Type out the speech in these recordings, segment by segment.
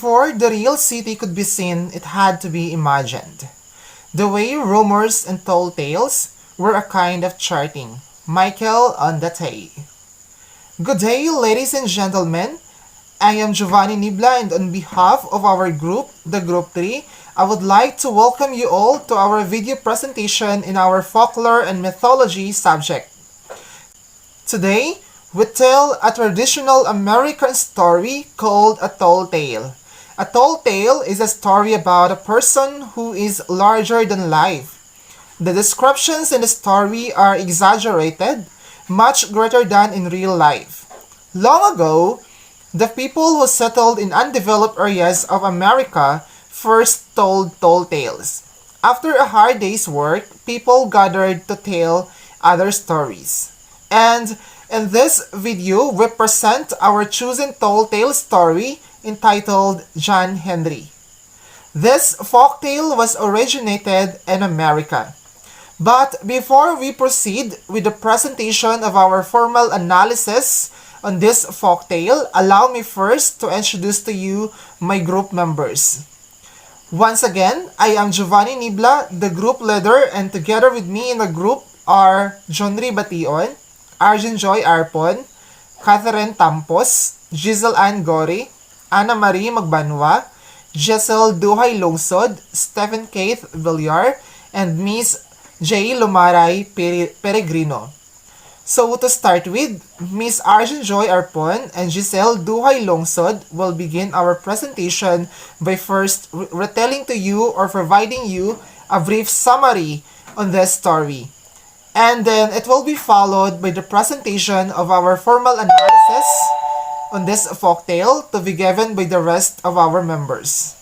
before the real city could be seen, it had to be imagined. The way rumors and tall tales were a kind of charting. Michael on the tay. Good day, ladies and gentlemen. I am Giovanni Nibla, and on behalf of our group, the Group 3, I would like to welcome you all to our video presentation in our folklore and mythology subject. Today, we tell a traditional American story called a tall tale. A tall tale is a story about a person who is larger than life. The descriptions in the story are exaggerated, much greater than in real life. Long ago, the people who settled in undeveloped areas of America first told tall tales. After a hard day's work, people gathered to tell other stories. And in this video, we present our chosen tall tale story entitled John Henry. This folktale was originated in America. But before we proceed with the presentation of our formal analysis on this folktale, allow me first to introduce to you my group members. Once again, I am Giovanni Nibla, the group leader, and together with me in the group are Jonry Bation, Arjen Joy Arpon, Catherine Tampos, Giselle Ann Gori, Ana Marie Magbanwa, Giselle Duhay Lungsod, Stephen Keith Villar, and Miss J. Lumaray Peregrino. So to start with, Miss Arjen Joy Arpon and Giselle Duhay Longsod will begin our presentation by first retelling to you or providing you a brief summary on this story. And then it will be followed by the presentation of our formal analysis on this folktale to be given by the rest of our members.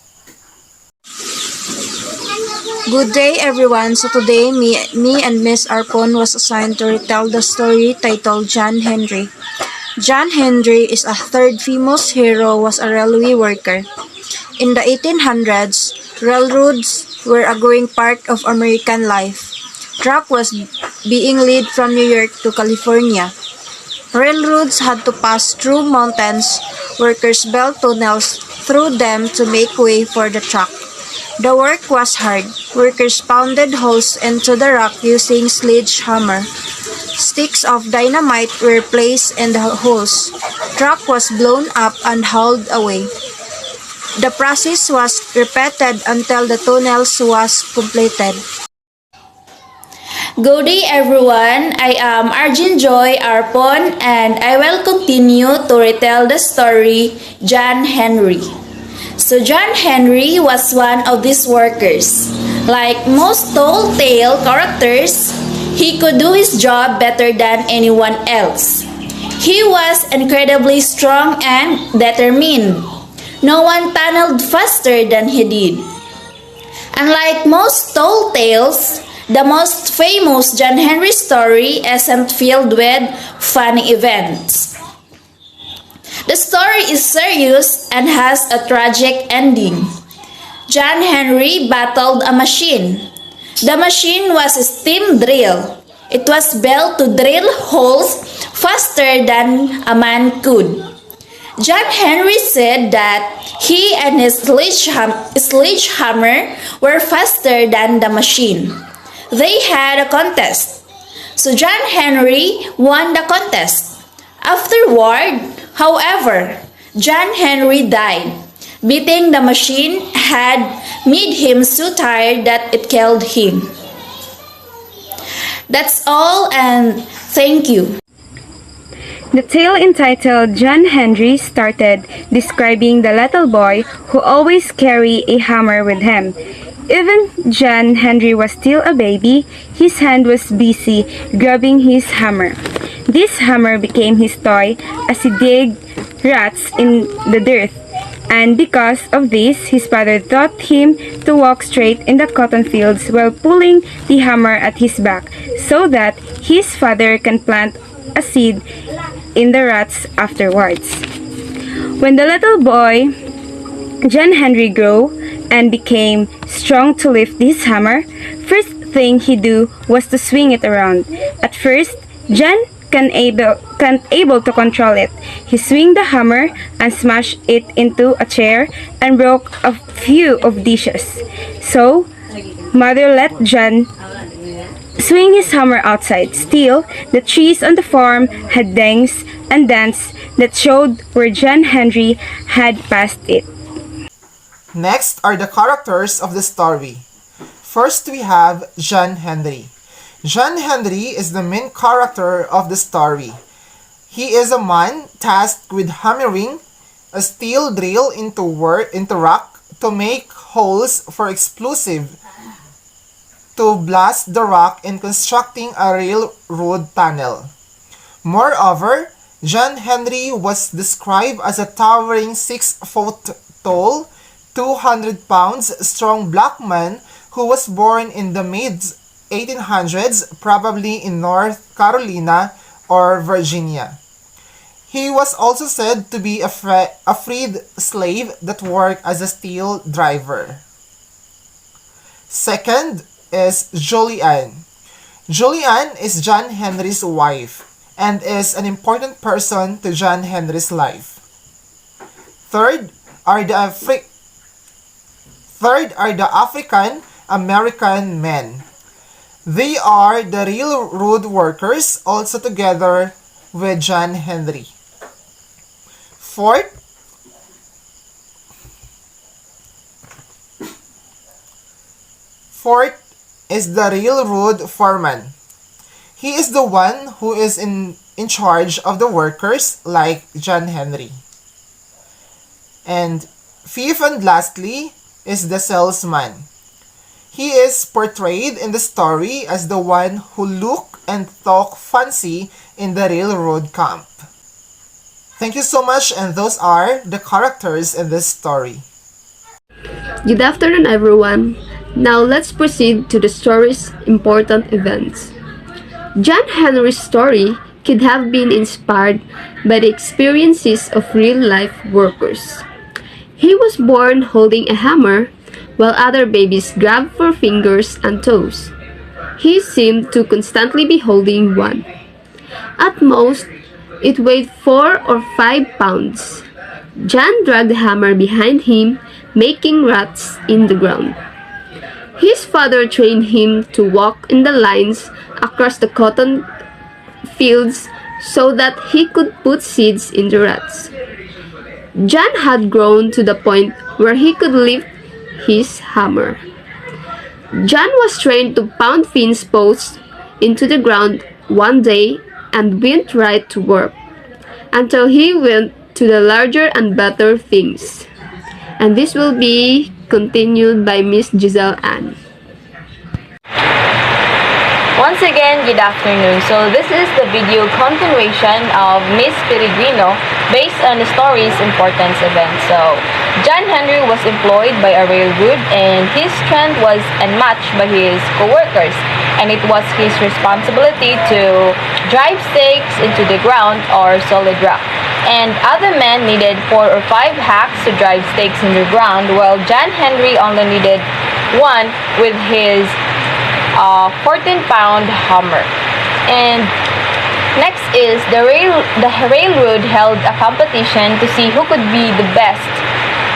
Good day everyone. So today me and Miss Arpon was assigned to retell the story titled John Henry. John Henry is a third famous hero was a railway worker. In the 1800s, railroads were a growing part of American life. Track was being laid from New York to California. Railroads had to pass through mountains. Workers built tunnels through them to make way for the track. The work was hard. Workers pounded holes into the rock using sledgehammer. Sticks of dynamite were placed in the holes. Track was blown up and hauled away. The process was repeated until the tunnels was completed. Good day everyone, I am Arjen Joy Arpon and I will continue to retell the story John Henry. So John Henry was one of these workers. Like most tall tale characters, he could do his job better than anyone else. He was incredibly strong and determined. No one tunneled faster than he did. Unlike most tall tales, the most famous John Henry story isn't filled with funny events. The story is serious and has a tragic ending. John Henry battled a machine. The machine was a steam drill. It was built to drill holes faster than a man could. John Henry said that he and his sledgehammer were faster than the machine. They had a contest. So John Henry won the contest. Afterward, however, John Henry died. Beating the machine had made him so tired that it killed him. That's all and thank you. The tale entitled John Henry started describing the little boy who always carried a hammer with him. Even John Henry was still a baby, his hand was busy grabbing his hammer. This hammer became his toy as he dug ruts in the dirt, and because of this, his father taught him to walk straight in the cotton fields while pulling the hammer at his back, so that his father can plant a seed in the ruts afterwards. When the little boy John Henry grew and became strong to lift this hammer, first thing he do was to swing it around. At first, John can't able to control it. He swung the hammer and smashed it into a chair and broke a few of dishes. So, Mother let John swing his hammer outside. Still, the trees on the farm had dents and dents that showed where John Henry had passed it. Next are the characters of the story. First we have John Henry. John Henry is the main character of the story. He is a man tasked with hammering a steel drill into rock to make holes for explosive to blast the rock in constructing a railroad tunnel. Moreover, John Henry was described as a towering 6 foot tall, 200 pounds strong black man who was born in the mid-1800s, probably in North Carolina or Virginia. He was also said to be a freed slave that worked as a steel driver. Second is Julianne. Julianne is John Henry's wife and is an important person to John Henry's life. Third are the African American men. They are the railroad workers also together with John Henry. Fourth is the railroad foreman. He is the one who is in charge of the workers like John Henry. And fifth and lastly is the salesman. He is portrayed in the story as the one who look and talk fancy in the railroad camp. Thank you so much, and those are the characters in this story. Good afternoon, everyone. Now let's proceed to the story's important events. John Henry's story could have been inspired by the experiences of real-life workers. He was born holding a hammer, while other babies grabbed for fingers and toes. He seemed to constantly be holding one. At most, it weighed 4 or 5 pounds. John dragged the hammer behind him, making ruts in the ground. His father trained him to walk in the lines across the cotton fields so that he could put seeds in the ruts. John had grown to the point where he could lift his hammer. John was trained to pound fence posts into the ground one day and went right to work until he went to the larger and better things. And this will be continued by Miss Giselle Ann. Once again, good afternoon. So this is the video continuation of Miss Peregrino based on the story's importance event. So John Henry was employed by a railroad and his strength was unmatched by his co-workers, and it was his responsibility to drive stakes into the ground or solid rock. And other men needed 4 or 5 hacks to drive stakes in the ground, while John Henry only needed one with his 14-pound hammer. And next is the railroad held a competition to see who could be the best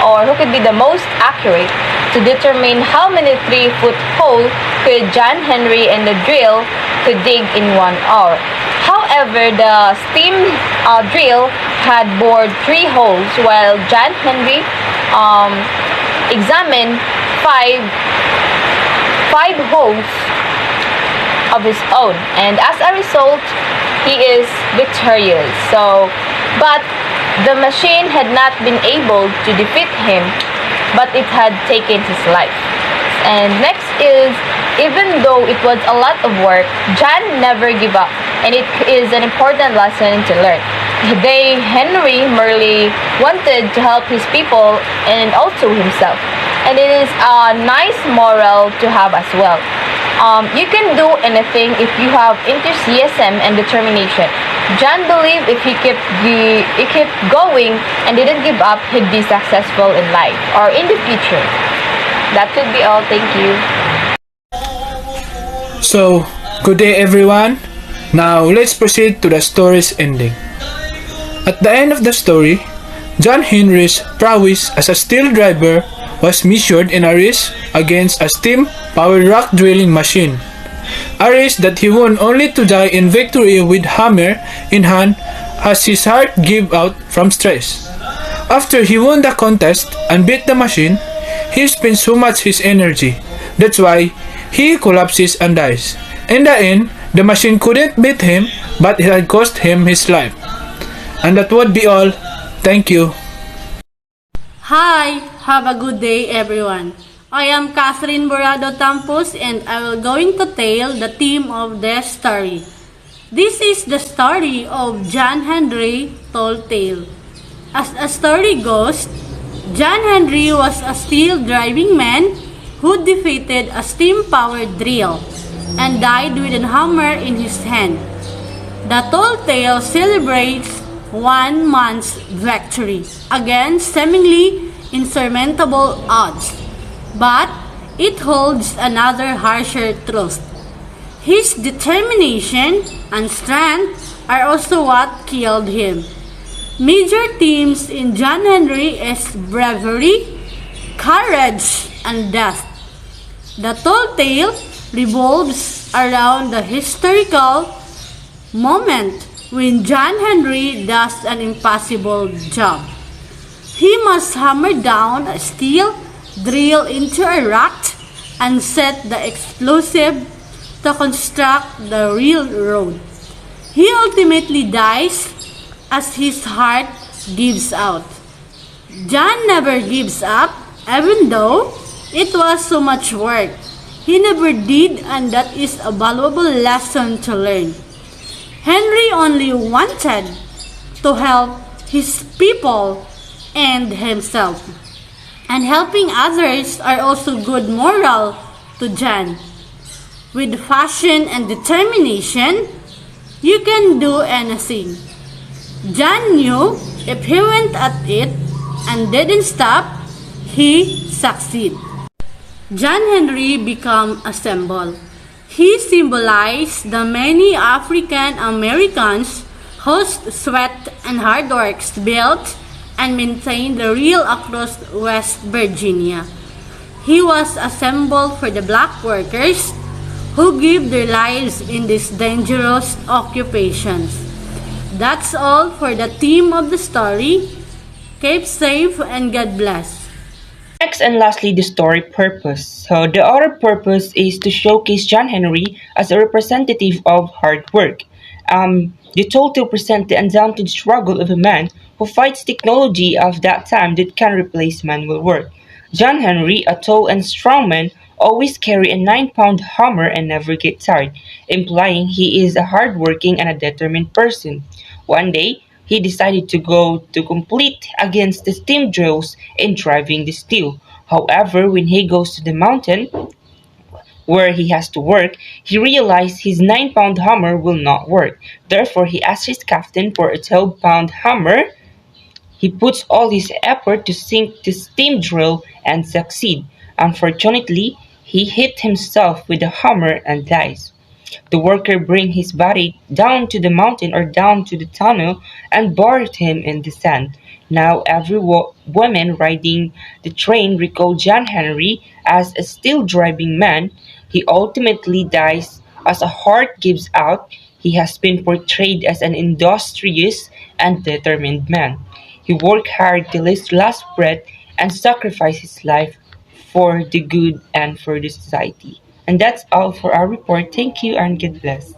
or who could be the most accurate to determine how many 3-foot hole could John Henry and the drill could dig in 1 hour. However, the steam drill had bored 3 holes, while John Henry examined 5 holes of his own, and as a result, he is victorious. But the machine had not been able to defeat him, but it had taken his life. And next is, even though it was a lot of work, John never gave up, and it is an important lesson to learn. Henry merely wanted to help his people and also himself, and it is a nice moral to have as well. You can do anything if you have enthusiasm and determination. John believed if he kept going and didn't give up, he'd be successful in life or in the future. That would be all. Thank you. So, good day everyone. Now let's proceed to the story's ending. At the end of the story, John Henry's prowess as a steel driver was measured in a race against a steam-powered rock drilling machine. A race that he won only to die in victory with hammer in hand as his heart gave out from stress. After he won the contest and beat the machine, he spent so much his energy. That's why he collapses and dies. In the end, the machine couldn't beat him, but it had cost him his life. And that would be all. Thank you. Hi, have a good day everyone. I am Catherine Borado Tampos and I will going to tell the theme of the story. This is the story of John Henry Told Tale. As the story goes, John Henry was a steel driving man who defeated a steam-powered drill and died with a hammer in his hand. The tall tale celebrates 1 month's victory against seemingly insurmountable odds, but it holds another harsher truth. His determination and strength are also what killed him. Major themes in John Henry is bravery, courage, and death. The tall tale revolves around the historical moment when John Henry does an impossible job. He must hammer down a steel, drill into a rock, and set the explosive to construct the railroad. He ultimately dies as his heart gives out. John never gives up, even though it was so much work. He never did, and that is a valuable lesson to learn. Henry only wanted to help his people and himself. And helping others are also good moral to John. With passion and determination, you can do anything. John knew if he went at it and didn't stop, he succeed. John Henry became a symbol. He symbolized the many African Americans whose sweat and hard work built and maintained the rail across West Virginia. He was a symbol for the black workers who give their lives in these dangerous occupations. That's all for the theme of the story. Keep safe and God bless. Next and lastly, the story purpose. So the other purpose is to showcase John Henry as a representative of hard work. The told to present the undaunted struggle of a man who fights technology of that time that can replace manual work. John Henry, a tall and strong man, always carry a 9-pound hammer and never get tired, implying he is a hardworking and a determined person. One day, he decided to go to compete against the steam drills in driving the steel. However, when he goes to the mountain where he has to work, he realized his 9-pound hammer will not work. Therefore, he asked his captain for a 12-pound hammer. He puts all his effort to sink the steam drill and succeed. Unfortunately, he hit himself with the hammer and dies. The worker bring his body down to the mountain or down to the tunnel and buried him in the sand. Now every woman riding the train recall John Henry as a still driving man. He ultimately dies as a heart gives out. He has been portrayed as an industrious and determined man. He worked hard till his last breath and sacrificed his life for the good and for the society. And that's all for our report. Thank you and God bless.